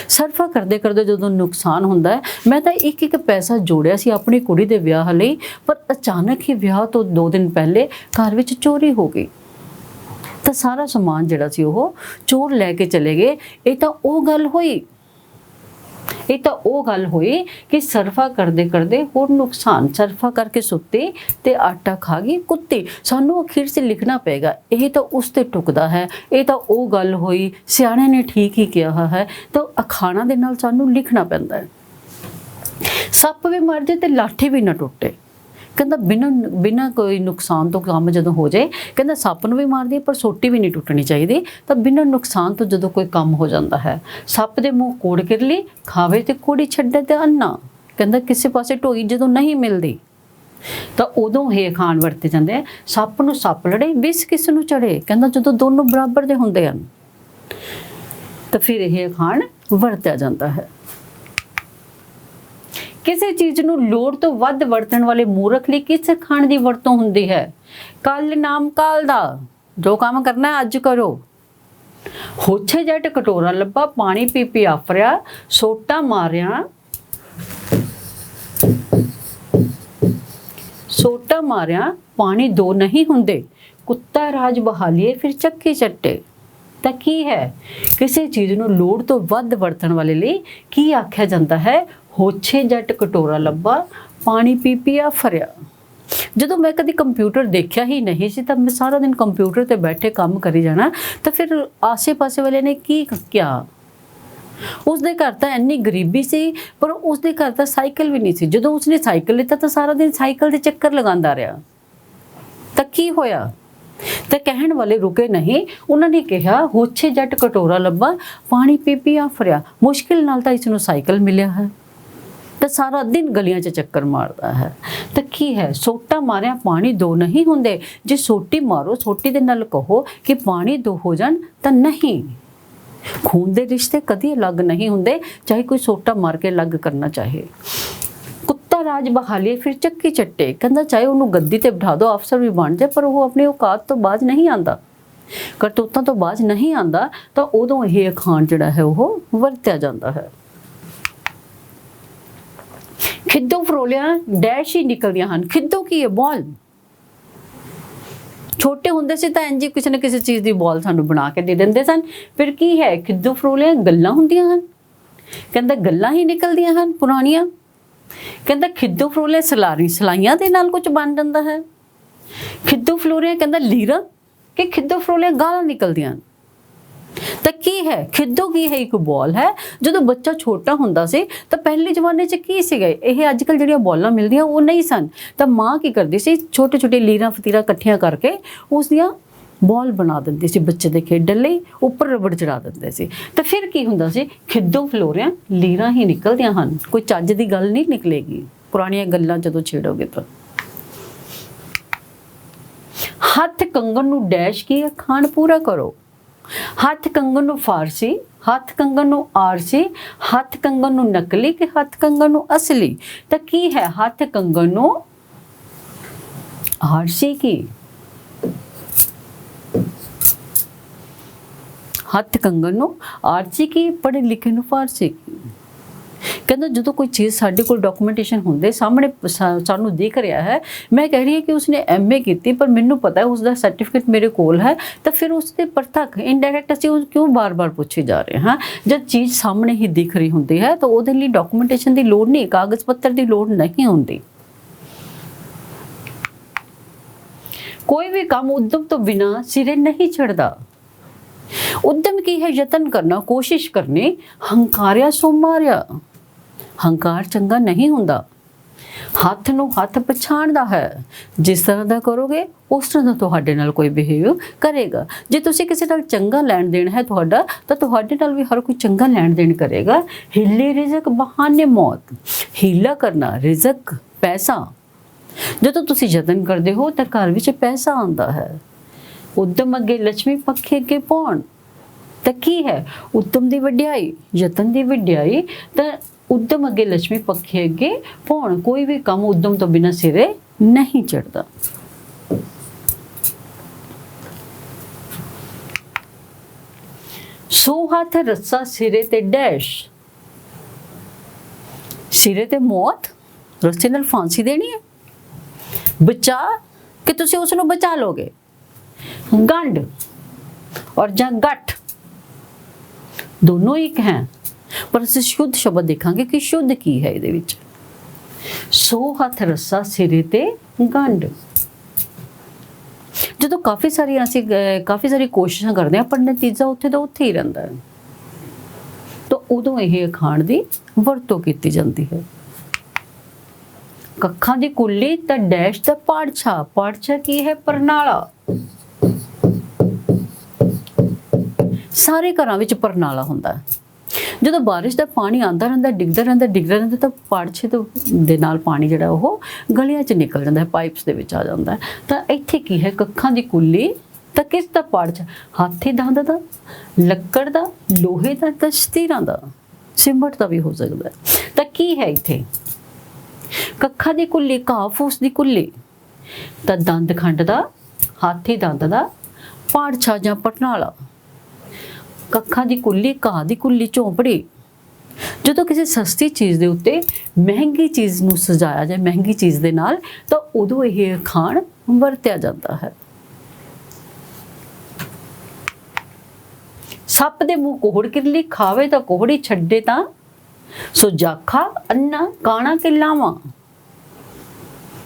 ਸਰਫਾ ਕਰਦੇ ਕਰਦੇ ਜਦੋਂ ਨੁਕਸਾਨ ਹੁੰਦਾ ਹੈ, ਮੈਂ ਤਾਂ ਇੱਕ ਇੱਕ ਪੈਸਾ ਜੋੜਿਆ ਸੀ ਆਪਣੀ ਕੁੜੀ ਦੇ ਵਿਆਹ ਲਈ, ਪਰ ਅਚਾਨਕ ਹੀ ਵਿਆਹ ਤੋਂ 2 ਦਿਨ ਪਹਿਲੇ ਘਰ ਵਿੱਚ ਚੋਰੀ ਹੋ ਗਈ ਤਾਂ ਸਾਰਾ ਸਮਾਨ ਜਿਹੜਾ ਸੀ ਉਹ ਚੋਰ ਲੈ ਕੇ ਚਲੇ ਗਏ। ਇਹ ਤਾਂ ਉਹ ਗੱਲ ਹੋਈ ਕਿ ਸਰਫਾ ਕਰਦੇ ਕਰਦੇ ਹੋਰ ਨੁਕਸਾਨ, ਸਰਫਾ ਕਰਕੇ ਸੁੱਤੀ ਤੇ ਆਟਾ ਖਾ ਗਈ ਕੁੱਤੀ। ਸਾਨੂੰ ਅਖੀਰ ਸੇ ਲਿਖਣਾ ਪਏਗਾ, ਇਹ ਤਾਂ ਉਸ ਤੇ ਟੁਕਦਾ ਹੈ, ਇਹ ਤਾਂ ਉਹ ਗੱਲ ਹੋਈ, ਸਿਆਣਿਆਂ ਨੇ ਠੀਕ ਹੀ ਕਿਹਾ ਹੈ। ਤਾਂ ਅਖਾਣਾਂ ਦੇ ਨਾਲ ਸਾਨੂੰ ਲਿਖਣਾ ਪੈਂਦਾ ਹੈ। ਸੱਪ ਵੀ ਮਰ ਜਾਏ ਤੇ ਲਾਠੀ ਵੀ ਨਾ ਟੁੱਟੇ। ਕਹਿੰਦਾ ਬਿਨਾਂ ਕੋਈ ਨੁਕਸਾਨ ਤੋਂ ਕੰਮ ਜਦੋਂ ਹੋ ਜਾਏ, ਕਹਿੰਦਾ ਸੱਪ ਨੂੰ ਵੀ ਮਾਰਦੀ ਪਰ ਸੋਟੀ ਵੀ ਨਹੀਂ ਟੁੱਟਣੀ ਚਾਹੀਦੀ। ਤਾਂ ਬਿਨਾਂ ਨੁਕਸਾਨ ਤੋਂ ਜਦੋਂ ਕੋਈ ਕੰਮ ਹੋ ਜਾਂਦਾ ਹੈ, ਸੱਪ ਦੇ ਮੂੰਹ ਕੋੜ ਕਿਰਲੀ, ਖਾਵੇ ਤੇ ਕੋੜੀ, ਛੱਡੇ ਤੇ ਅੰਨਾ। ਕਹਿੰਦਾ ਕਿਸੇ ਪਾਸੇ ਢੋਈ ਜਦੋਂ ਨਹੀਂ ਮਿਲਦੀ ਤਾਂ ਉਦੋਂ ਇਹ ਅਖਾਣ ਵਰਤੇ ਜਾਂਦੇ ਆ, ਸੱਪ ਨੂੰ ਸੱਪ ਲੜੇ, ਵਿਸ ਕਿਸ ਨੂੰ ਚੜੇ। ਕਹਿੰਦਾ ਜਦੋਂ ਦੋਨੋਂ ਬਰਾਬਰ ਦੇ ਹੁੰਦੇ ਹਨ ਤਾਂ ਫਿਰ ਇਹ ਅਖਾਣ ਵਰਤਿਆ ਜਾਂਦਾ ਹੈ। ਕਿਸੇ ਚੀਜ਼ ਨੂੰ ਲੋੜ ਤੋਂ ਵੱਧ ਵਰਤਣ ਵਾਲੇ ਮੂਰਖ ਲਈ ਕਿਸ ਅਖਾਣ ਦੀ ਵਰਤੋਂ ਹੁੰਦੀ ਹੈ। ਕੱਲ ਨਾਮ ਕਾਲ ਦਾ, ਜੋ ਕੰਮ ਕਰਨਾ ਅੱਜ ਕਰੋ। ਹੋਛੇ ਜੱਟ ਕਟੋਰਾ ਲੱਭਾ, ਪਾਣੀ ਪੀ ਪੀ ਆਫਰਿਆ, ਸੋਟਾ ਮਾਰਿਆ ਪਾਣੀ 2 ਨਹੀਂ ਹੁੰਦੇ। ਕੁੱਤਾ ਰਾਜ ਬਹਾਲੀਏ ਫਿਰ ਚੱਕੀ ਚੱਟੇ। ਤਾਂ ਕੀ ਹੈ, ਕਿਸੇ ਚੀਜ਼ ਨੂੰ ਲੋੜ ਤੋਂ ਵੱਧ ਵਰਤਣ ਵਾਲੇ ਲਈ ਕੀ ਆਖਿਆ ਜਾਂਦਾ ਹੈ। ਹੋਛੇ ਜੱਟ ਕਟੋਰਾ ਲੱਭਾ, ਪਾਣੀ ਪੀ ਪੀ ਆਫਰਿਆ। ਜਦੋਂ ਮੈਂ ਕਦੀ ਕੰਪਿਊਟਰ ਦੇਖਿਆ ਹੀ ਨਹੀਂ ਸੀ ਤਾਂ ਮੈਂ ਸਾਰਾ ਦਿਨ ਕੰਪਿਊਟਰ ਤੇ ਬੈਠੇ ਕੰਮ ਕਰੀ ਜਾਣਾ, ਤਾਂ ਫਿਰ ਆਸੇ-ਪਾਸੇ ਵਾਲੇ ਨੇ ਕੀ ਕਿਹਾ। ਉਸਦੇ ਘਰ ਤਾਂ ਇੰਨੀ ਗਰੀਬੀ ਸੀ, ਪਰ ਉਸਦੇ ਘਰ ਤਾਂ ਸਾਈਕਲ ਵੀ ਨਹੀਂ ਸੀ। ਜਦੋਂ ਉਸਨੇ ਸਾਈਕਲ ਲਿੱਤਾ ਤਾਂ ਸਾਰਾ ਦਿਨ ਸਾਈਕਲ ਦੇ ਚੱਕਰ ਲਗਾਉਂਦਾ ਰਿਹਾ। ਤਾਂ ਕੀ ਹੋਇਆ, ਤਾਂ ਕਹਿਣ ਵਾਲੇ ਰੁਕੇ ਨਹੀਂ। ਉਹਨਾਂ ਨੇ ਕਿਹਾ ਹੋਛੇ ਜੱਟ ਕਟੋਰਾ ਲੱਭਾ, ਪਾਣੀ ਪੀ ਪੀ ਆਫਰਿਆ। ਮੁਸ਼ਕਿਲ ਨਾਲ ਤਾਂ ਇਸ ਨੂੰ ਸਾਈਕਲ ਮਿਲਿਆ ਹੈ ਤਾਂ ਸਾਰਾ ਦਿਨ ਗਲੀਆਂ 'ਚ ਚੱਕਰ ਮਾਰਦਾ ਹੈ। ਤਾਂ ਕੀ ਹੈ, ਸੋਟਾ ਮਾਰਿਆ ਪਾਣੀ 2 ਨਹੀਂ ਹੁੰਦੇ। ਜੇ ਸੋਟੀ ਮਾਰੋ, ਸੋਟੀ ਦੇ ਨਾਲ ਕਹੋ ਕਿ ਪਾਣੀ 2 ਹੋ ਜਾਣ ਤਾਂ ਨਹੀਂ। ਖੂਨ ਦੇ ਰਿਸ਼ਤੇ ਕਦੀ ਅਲੱਗ ਨਹੀਂ ਹੁੰਦੇ, ਚਾਹੇ ਕੋਈ ਸੋਟਾ ਮਾਰ ਕੇ ਅਲੱਗ ਕਰਨਾ ਚਾਹੇ। ਕੁੱਤਾ ਰਾਜ ਬਹਾਲੀਏ ਫਿਰ ਚੱਕੀ ਚੱਟੇ। ਕਹਿੰਦਾ ਚਾਹੇ ਉਹਨੂੰ ਗੱਦੀ ਤੇ ਬਿਠਾ ਦਿਓ, ਅਫਸਰ ਵੀ ਬਣ ਜਾਏ, ਪਰ ਉਹ ਆਪਣੀ ਔਕਾਤ ਤੋਂ ਬਾਜ਼ ਨਹੀਂ ਆਉਂਦਾ, ਕਰਤੂਤਾਂ ਤੋਂ ਬਾਜ਼ ਨਹੀਂ ਆਉਂਦਾ। ਤਾਂ ਉਦੋਂ ਇਹ ਅਖਾਣ ਜਿਹੜਾ ਹੈ ਉਹ ਵਰਤਿਆ ਜਾਂਦਾ ਹੈ। ਖਿੱਦੋਂ ਫਰੋਲਿਆਂ ਡੈਸ਼ ਹੀ ਨਿਕਲਦੀਆਂ ਹਨ। ਖਿੱਦੋਂ ਕੀ ਹੈ, ਬਾਲ। ਛੋਟੇ ਹੁੰਦੇ ਸੀ ਤਾਂ ਇੰਜ ਕਿਸੇ ਨਾ ਕਿਸੇ ਚੀਜ਼ ਦੀ ਬਾਲ ਸਾਨੂੰ ਬਣਾ ਕੇ ਦੇ ਦਿੰਦੇ ਸਨ। ਫਿਰ ਕੀ ਹੈ, ਖਿੱਦੋਂ ਫਰੋਲਿਆਂ ਗੱਲਾਂ ਹੁੰਦੀਆਂ ਹਨ। ਕਹਿੰਦਾ ਗੱਲਾਂ ਹੀ ਨਿਕਲਦੀਆਂ ਹਨ ਪੁਰਾਣੀਆਂ। ਕਹਿੰਦਾ ਖਿੱਦੋਂ ਫਰੋਲੇ ਸਲਾਈਆਂ ਦੇ ਨਾਲ ਕੁਝ ਬਣ ਜਾਂਦਾ ਹੈ। ਖਿੱਦੋਂ ਫਰੋਲੇ ਕਹਿੰਦਾ ਲੀਰਾ ਕਿ ਖਿੱਦੋਂ ਫਰੋਲੇ ਗਾਲਾਂ ਨਿਕਲਦੀਆਂ। ਤਾਂ ਕੀ ਹੈ, ਖਿੱਦੋਂ ਕੀ ਹੈ, ਇੱਕ ਬਾਲ ਹੈ। ਜਦੋਂ ਬੱਚਾ ਛੋਟਾ ਹੁੰਦਾ ਸੀ ਤਾਂ ਪਹਿਲੇ ਜ਼ਮਾਨੇ 'ਚ ਕੀ ਸੀਗਾ, ਇਹ ਅੱਜ ਕੱਲ੍ਹ ਜਿਹੜੀਆਂ ਬਾਲਾਂ ਮਿਲਦੀਆਂ ਉਹ ਨਹੀਂ ਸਨ। ਤਾਂ ਮਾਂ ਕੀ ਕਰਦੀ ਸੀ, ਛੋਟੇ ਛੋਟੇ ਲੀਰਾਂ ਫਤੀਰਾ ਇਕੱਠੀਆਂ ਕਰਕੇ ਉਸ ਦੀਆਂ ਬਾਲ ਬਣਾ ਦਿੰਦੀ ਸੀ ਬੱਚੇ ਦੇ ਖੇਡਣ ਲਈ, ਉੱਪਰ ਰਬੜ ਚੜਾ ਦਿੰਦੇ ਸੀ। ਤਾਂ ਫਿਰ ਕੀ ਹੁੰਦਾ ਸੀ, ਖਿੱਦੋਂ ਫਲੋਰਿਆਂ ਲੀਰਾਂ ਹੀ ਨਿਕਲਦੀਆਂ ਹਨ, ਕੋਈ ਚੱਜ ਦੀ ਗੱਲ ਨਹੀਂ ਨਿਕਲੇਗੀ। ਪੁਰਾਣੀਆਂ ਗੱਲਾਂ ਜਦੋਂ ਛੇੜੋਗੇ ਤਾਂ। ਹੱਥ ਕੰਗਣ ਨੂੰ ਡੈਸ਼ ਕੀ ਅਖਾਣ ਪੂਰਾ ਕਰੋ। ਹੱਥ ਕੰਗਣ ਨੂੰ ਫਾਰਸੀ, ਹੱਥ ਕੰਗਣ ਨੂੰ ਆਰਸੀ, ਹੱਥ ਕੰਗਣ ਨੂੰ ਨਕਲੀ ਕਿ ਹੱਥ ਕੰਗਣ ਨੂੰ ਅਸਲੀ। ਤਾਂ ਕੀ ਹੈ, ਹੱਥ ਕੰਗਣ ਨੂੰ ਆਰਸੀ ਕੀ, ਹੱਥ ਕੰਗਣ ਨੂੰ ਆਰਸੀ ਕੀ, ਪੜ੍ਹੇ ਲਿਖੇ ਨੂੰ ਫਾਰਸੀ ਕੀ। ਕਹਿੰਦਾ ਜਦੋਂ ਕੋਈ ਚੀਜ਼ ਸਾਡੇ ਕੋਲ ਡਾਕੂਮੈਂਟੇਸ਼ਨ ਹੁੰਦੇ ਸਾਹਮਣੇ ਸਾਨੂੰ ਦਿਖ ਰਿਹਾ ਹੈ, ਮੈਂ ਕਹਿ ਰਹੀ ਹਾਂ ਕਿ ਉਸਨੇ ਐਮਏ ਕੀਤੀ ਪਰ ਮੈਨੂੰ ਪਤਾ ਹੈ ਉਸਦਾ ਸਰਟੀਫਿਕੇਟ ਮੇਰੇ ਕੋਲ ਹੈ, ਤਾਂ ਫਿਰ ਉਸਦੇ ਪ੍ਰਤੱਖ ਇਨਡਾਇਰੈਕਟ ਅਸੀਂ ਉਹ ਕਿਉਂ ਬਾਰ-ਬਾਰ ਪੁੱਛੀ ਜਾ ਰਹੇ ਹਾਂ। ਜਦ ਚੀਜ਼ ਸਾਹਮਣੇ ਹੀ ਦਿਖ ਰਹੀ ਹੁੰਦੀ ਹੈ ਤਾਂ ਉਹਦੇ ਲਈ ਡਾਕੂਮੈਂਟੇਸ਼ਨ ਦੀ ਲੋੜ ਨਹੀਂ, ਕਾਗਜ਼ ਪੱਤਰ ਦੀ ਲੋੜ ਨਹੀਂ ਹੁੰਦੀ। ਕੋਈ ਵੀ ਕੰਮ ਉਦਮ ਤੋਂ ਬਿਨਾਂ ਸਿਰੇ ਨਹੀਂ ਚੜਦਾ। ਉਦਮ ਕੀ ਹੈ, ਯਤਨ ਕਰਨਾ, ਕੋਸ਼ਿਸ਼ ਕਰਨੀ। ਹੰਕਾਰਿਆ ਸੋ ਮਾਰਿਆ, ਹੰਕਾਰ ਚੰਗਾ ਨਹੀਂ ਹੁੰਦਾ। ਹੱਥ ਨੂੰ ਹੱਥ ਪਛਾਣਦਾ ਹੈ, ਜਿਸ ਤਰ੍ਹਾਂ ਦਾ ਕਰੋਗੇ ਉਸ ਤਰ੍ਹਾਂ ਦਾ ਤੁਹਾਡੇ ਨਾਲ ਕੋਈ ਬਿਹੇਵ ਕਰੇਗਾ। ਜੇ ਤੁਸੀਂ ਕਿਸੇ ਨਾਲ ਚੰਗਾ ਲੈਣ ਦੇਣ ਹੈ ਤੁਹਾਡਾ, ਤਾਂ ਤੁਹਾਡੇ ਨਾਲ ਵੀ ਹਰ ਕੋਈ ਚੰਗਾ ਲੈਣ ਦੇਣ ਕਰੇਗਾ। ਹੀਲੇ ਰਿਜ਼ਕ ਬਹਾਨੇ ਮੌਤ, ਹੀਲਾ ਕਰਨਾ, ਰਿਜ਼ਕ ਪੈਸਾ। ਜਦੋਂ ਤੁਸੀਂ ਯਤਨ ਕਰਦੇ ਹੋ ਤਾਂ ਘਰ ਵਿੱਚ ਪੈਸਾ ਆਉਂਦਾ ਹੈ। ਉਦਮ ਅੱਗੇ ਲక్ష్ਮੀ ਪੱਖੇ ਅੱਗੇ ਪੌਣ। ਤਾਂ ਕੀ ਹੈ? ਉਦਮ ਦੀ ਵਡਿਆਈ, ਯਤਨ ਦੀ ਵਡਿਆਈ। ਤਾਂ ਉਦਮ ਅੱਗੇ ਲక్ష్ਮੀ ਪੱਖੇ ਅੱਗੇ ਪੌਣ। ਕੋਈ ਵੀ ਕੰਮ ਉਦਮ ਤੋਂ ਬਿਨਾਂ ਸਿਰੇ ਨਹੀਂ ਚੜਦਾ। ਸੋ ਹੱਥ ਰੱਸਾ ਸਿਰੇ ਤੇ ਡੈਸ਼। ਸਿਰੇ ਤੇ ਮੌਤ, ਰੱਸੇ ਨਾਲ ਫਾਂਸੀ ਦੇਣੀ ਹੈ। ਬਚਾ ਕਿ ਤੁਸੀਂ ਉਸ ਨੂੰ ਬਚਾ ਲੋਗੇ। ਗੰਢ ਔਰ ਜਾਂ ਗੱਠ ਦੋਨੋਂ ਇੱਕ ਹੈ, ਪਰ ਅਸੀਂ ਸ਼ੁੱਧ ਸ਼ਬਦ ਦੇਖਾਂਗੇ ਕਿ ਸ਼ੁੱਧ ਕੀ ਹੈ ਇਹਦੇ ਵਿੱਚ। ਸੋ ਹੱਥ ਰੱਸਾ ਸਿਰੇ ਤੇ ਗੰਢ। ਜਦੋਂ ਕਾਫੀ ਸਾਰੀ ਕੋਸ਼ਿਸ਼ਾਂ ਕਰਦੇ ਹਾਂ ਪਰ ਨਤੀਜਾ ਉੱਥੇ ਦਾ ਉੱਥੇ ਹੀ ਰਹਿੰਦਾ ਹੈ, ਤਾਂ ਉਦੋਂ ਇਹ ਅਖਾਣ ਦੀ ਵਰਤੋਂ ਕੀਤੀ ਜਾਂਦੀ ਹੈ। ਕੱਖਾਂ ਦੀ ਕੁੱਲੀ ਤਾਂ ਡੈਸ਼ ਦਾ ਪਾੜਛਾ। ਪਾੜਛਾ ਕੀ ਹੈ? ਪਰਨਾਲਾ। ਸਾਰੇ ਘਰਾਂ ਵਿੱਚ ਪਰਨਾਲਾ ਹੁੰਦਾ ਹੈ। ਜਦੋਂ ਬਾਰਿਸ਼ ਦਾ ਪਾਣੀ ਆਉਂਦਾ ਰਹਿੰਦਾ, ਡਿੱਗਦਾ ਰਹਿੰਦਾ, ਤਾਂ ਪਾੜਛੇ ਦੇ ਨਾਲ ਪਾਣੀ ਜਿਹੜਾ ਉਹ ਗਲੀਆਂ 'ਚ ਨਿਕਲ ਜਾਂਦਾ ਹੈ, ਪਾਈਪਸ ਦੇ ਵਿੱਚ ਆ ਜਾਂਦਾ ਹੈ। ਤਾਂ ਇੱਥੇ ਕੀ ਹੈ? ਕੱਖਾਂ ਦੀ ਕੁੱਲੀ ਤਾਂ ਕਿਸ ਦਾ ਪਾੜਛਾ? ਹਾਥੀ ਦੰਦ ਦਾ, ਲੱਕੜ ਦਾ, ਲੋਹੇ ਦਾ, ਤਾਂ ਸਤੀਰਾਂ ਦਾ, ਸਿਮਟ ਦਾ ਵੀ ਹੋ ਸਕਦਾ ਹੈ। ਤਾਂ ਕੀ ਹੈ ਇੱਥੇ? ਕੱਖਾਂ ਦੀ ਕੁੱਲੀ, ਘਾਹ ਫੂਸ ਦੀ ਕੁੱਲੀ, ਤਾਂ ਦੰਦ ਖੰਡ ਦਾ, ਹਾਥੀ ਦੰਦ ਦਾ, ਪਾੜਛਾ ਜਾਂ ਪਟਨਾਲਾ। ਕੱਖਾਂ ਦੀ ਕੁੱਲੀ, ਘਾਹ ਦੀ ਕੁੱਲੀ, ਝੋਂਪੜੀ। ਜਦੋਂ ਕਿਸੇ ਸਸਤੀ ਚੀਜ਼ ਦੇ ਉੱਤੇ ਮਹਿੰਗੀ ਚੀਜ਼ ਨੂੰ ਸਜਾਇਆ ਜਾਏ, ਮਹਿੰਗੀ ਚੀਜ਼ ਦੇ ਨਾਲ, ਤਾਂ ਉਦੋਂ ਇਹ ਅਖਾਣ ਵਰਤਿਆ ਜਾਂਦਾ ਹੈ। ਸੱਪ ਦੇ ਮੂੰਹ ਕੋਹੜ ਕਿਰਲੀ, ਖਾਵੇ ਤਾਂ ਕੋਹੜੀ, ਛੱਡੇ ਤਾਂ ਸੋ ਜਾਖਾ, ਅੰਨਾ ਕਾਣਾ ਕੇ ਲਾਵਾਂ।